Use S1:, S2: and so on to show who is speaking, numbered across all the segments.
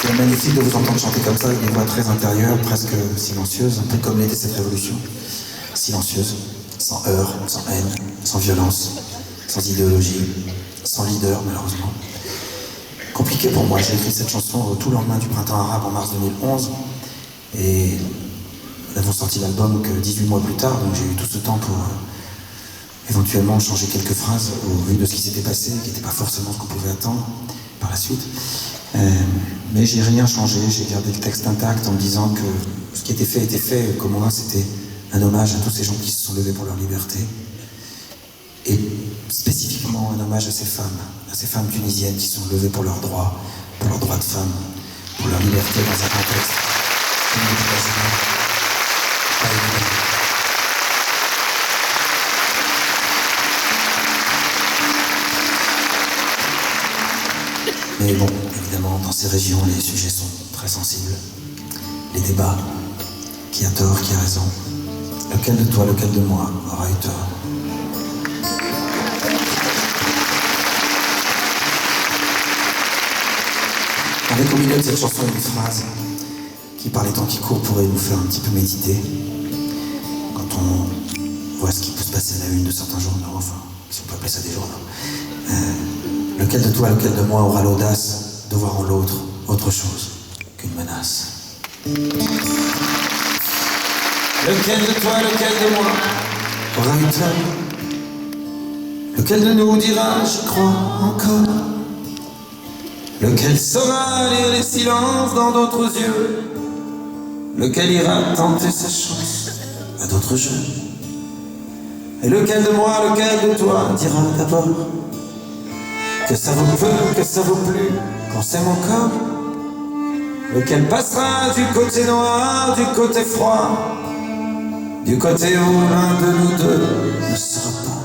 S1: C'est magnifique de vous entendre chanter comme ça, avec des voix très intérieures, presque silencieuses, un peu comme l'était cette révolution. Silencieuse, sans heurts, sans haine, sans violence, sans idéologie, sans leader malheureusement. Compliqué pour moi, j'ai écrit cette chanson au tout lendemain du printemps arabe en mars 2011 et nous n'avons sorti l'album que 18 mois plus tard, donc j'ai eu tout ce temps pour éventuellement changer quelques phrases au vu de ce qui s'était passé, qui n'était pas forcément ce qu'on pouvait attendre par la suite. Mais j'ai rien changé, j'ai gardé le texte intact en me disant que ce qui était fait, qu'au moins c'était un hommage à tous ces gens qui se sont levés pour leur liberté. Et spécifiquement un hommage à ces femmes tunisiennes qui sont levées pour leurs droits de femmes, pour leur liberté dans un contexte pas évident. Mais bon, évidemment, dans ces régions, les sujets sont très sensibles. Les débats, qui a tort, qui a raison. Lequel de toi, lequel de moi aura eu tort? Avec au milieu de cette chanson une phrase qui, par les temps qui courent, pourrait nous faire un petit peu méditer. Quand on voit ce qui peut se passer à la une de certains journaux, enfin, si on peut appeler ça des journaux. Lequel de toi, lequel de moi aura l'audace de voir en l'autre autre chose qu'une menace? Lequel de toi, lequel de moi aura eu tort? Lequel de nous dira je crois encore? Lequel saura lire les silences dans d'autres yeux? Lequel ira tenter sa chance à d'autres jeux? Et lequel de moi, lequel de toi dira d'abord que ça vaut peu, que ça vaut plus, qu'on s'aime encore? Lequel passera du côté noir, du côté froid, du côté où l'un de nous deux ne sera pas?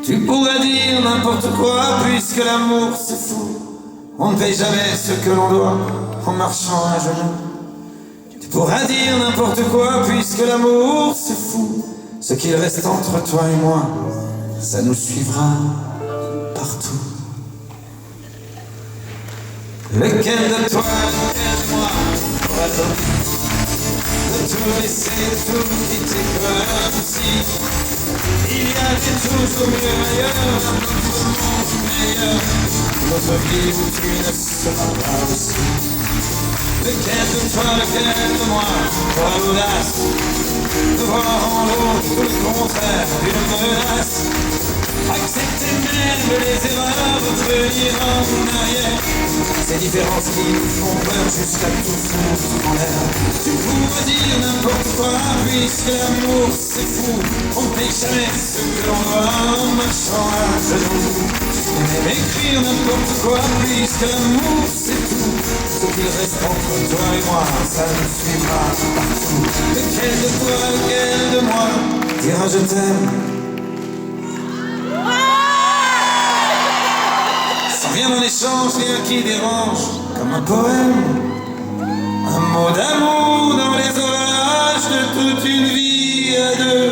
S1: Tu pourrais dire n'importe quoi, puisque l'amour c'est fou. On ne paye jamais ce que l'on doit en marchant à genoux. Tu pourrais dire n'importe quoi, puisque l'amour c'est fou. Ce qu'il reste entre toi et moi, ça nous suivra partout. Lequel de toi, lequel de moi aura tort de tout laisser, de tout quitter comme si il y avait toujours mieux ailleurs, un autre monde meilleur, notre vie où tu ne seras pas aussi. Lequel de toi, lequel de moi aura l'audace de voir en l'autre tout le contraire d'une menace? Accepter même les erreurs, revenir en arrière, ces différences qui nous font peur jusqu'à tout foutre en l'air. Tu pourrais dire n'importe quoi, puisque l'amour c'est fou. On ne paye jamais ce que l'on doit en marchant à genoux. Et même écrire n'importe quoi, puisque l'amour c'est tout. Ce qu'il reste entre toi et moi, ça nous suivra partout. Lequel de toi, lequel de moi dira je t'aime? Sans rien en échange, rien qui dérange, comme un poème. Un mot d'amour dans les orages de toute une vie à deux.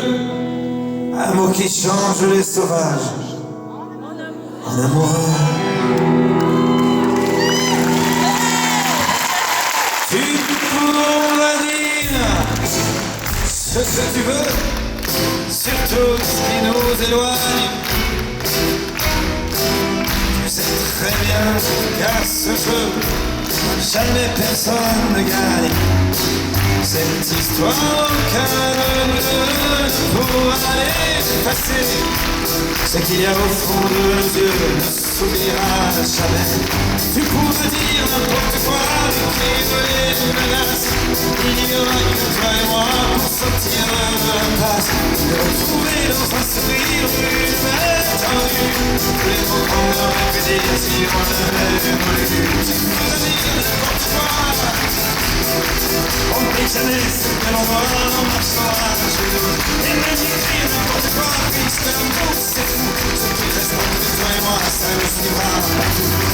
S1: Un mot qui change les sauvages en amoureux. Tu pourras dire ce que tu veux, surtout ce qui nous éloigne. Tu sais très bien qu'à ce jeu, jamais personne ne gagne. Cette histoire qu'un ne pourra l'effacer. Ce qu'il y a au fond de nos yeux ne s'oubliera jamais. Tu pourras dire n'importe quoi, écrire les menaces. Il n'y aura que toi et moi pour sortir de la passe, de retrouver dans un sourire une belle tendue tous les mots qu'on aurait pu dire si on l'avait voulu. Tu pourras dire n'importe quoi, on ne paye jamais ce que l'on voit en marchant à genoux. Et même écrire n'importe quoi, puisque l'amour c'est fou. Ce qui reste entre toi et moi, ça nous suivra partout.